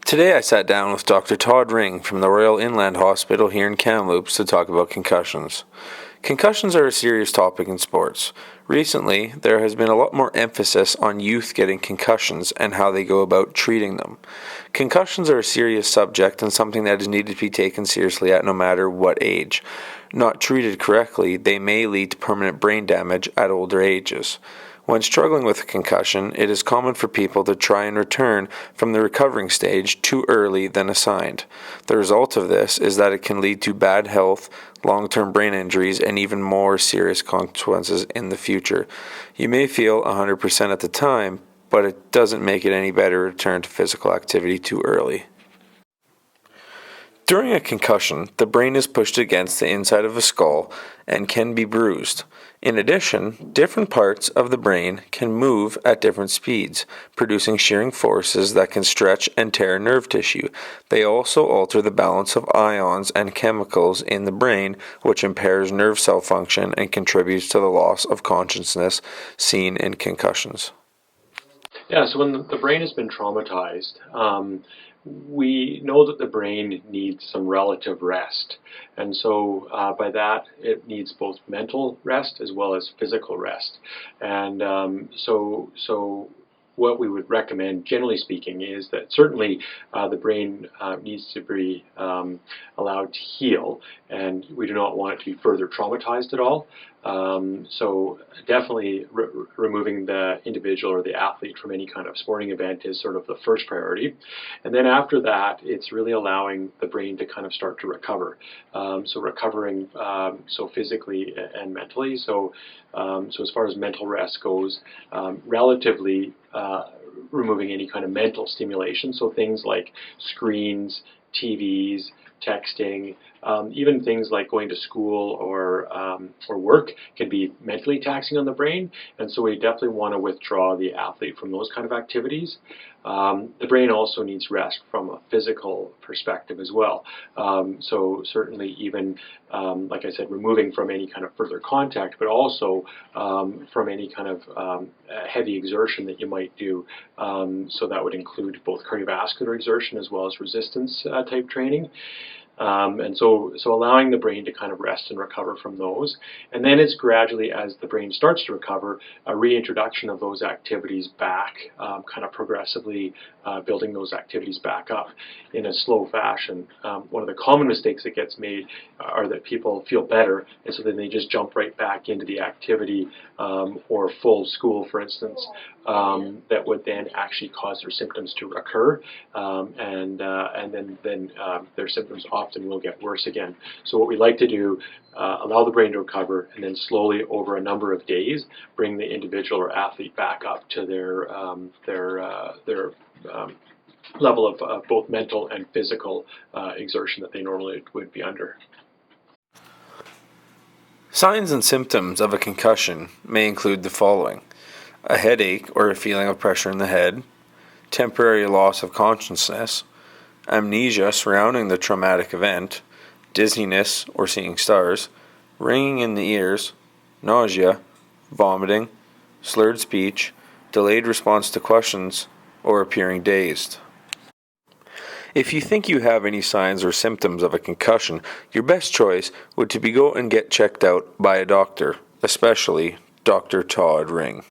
Today I sat down with Dr. Todd Ring from the Royal Inland Hospital here in Kamloops to talk about concussions. Concussions are a serious topic in sports. Recently, there has been a lot more emphasis on youth getting concussions and how they go about treating them. Concussions are a serious subject and something that is needed to be taken seriously at no matter what age. Not treated correctly, they may lead to permanent brain damage at older ages. When struggling with a concussion, it is common for people to try and return from the recovering stage too early than assigned. The result of this is that it can lead to bad health, long-term brain injuries, and even more serious consequences in the future. You may feel 100% at the time, but it doesn't make it any better to return to physical activity too early. During a concussion, the brain is pushed against the inside of a skull and can be bruised. In addition, different parts of the brain can move at different speeds, producing shearing forces that can stretch and tear nerve tissue. They also alter the balance of ions and chemicals in the brain, which impairs nerve cell function and contributes to the loss of consciousness seen in concussions. Yeah, so when the brain has been traumatized, we know that the brain needs some relative rest. And so by that, it needs both mental rest as well as physical rest. And so what we would recommend, generally speaking, is that certainly the brain needs to be allowed to heal, and we do not want it to be further traumatized at all. So definitely removing the individual or the athlete from any kind of sporting event is sort of the first priority. And then after that, it's really allowing the brain to kind of start to recover. So recovering so physically and mentally. So as far as mental rest goes, relatively removing any kind of mental stimulation. So things like screens, TVs, texting, even things like going to school or work can be mentally taxing on the brain, and so we definitely want to withdraw the athlete from those kind of activities. The brain also needs rest from a physical perspective as well. So certainly even, like I said, removing from any kind of further contact, but also from any kind of heavy exertion that you might do. So that would include both cardiovascular exertion as well as resistance type training. And so allowing the brain to kind of rest and recover from those. And then it's gradually, as the brain starts to recover, a reintroduction of those activities back, kind of progressively building those activities back up in a slow fashion. One of the common mistakes that gets made are that people feel better, and so then they just jump right back into the activity or full school, for instance, that would then actually cause their symptoms to recur, and then their symptoms often will get worse again. So what we like to do, allow the brain to recover, and then slowly over a number of days bring the individual or athlete back up to their level of both mental and physical exertion that they normally would be under. Signs and symptoms of a concussion may include the following: a headache or a feeling of pressure in the head, temporary loss of consciousness, amnesia surrounding the traumatic event, dizziness or seeing stars, ringing in the ears, nausea, vomiting, slurred speech, delayed response to questions, or appearing dazed. If you think you have any signs or symptoms of a concussion, your best choice would be to go and get checked out by a doctor, especially Dr. Todd Ring.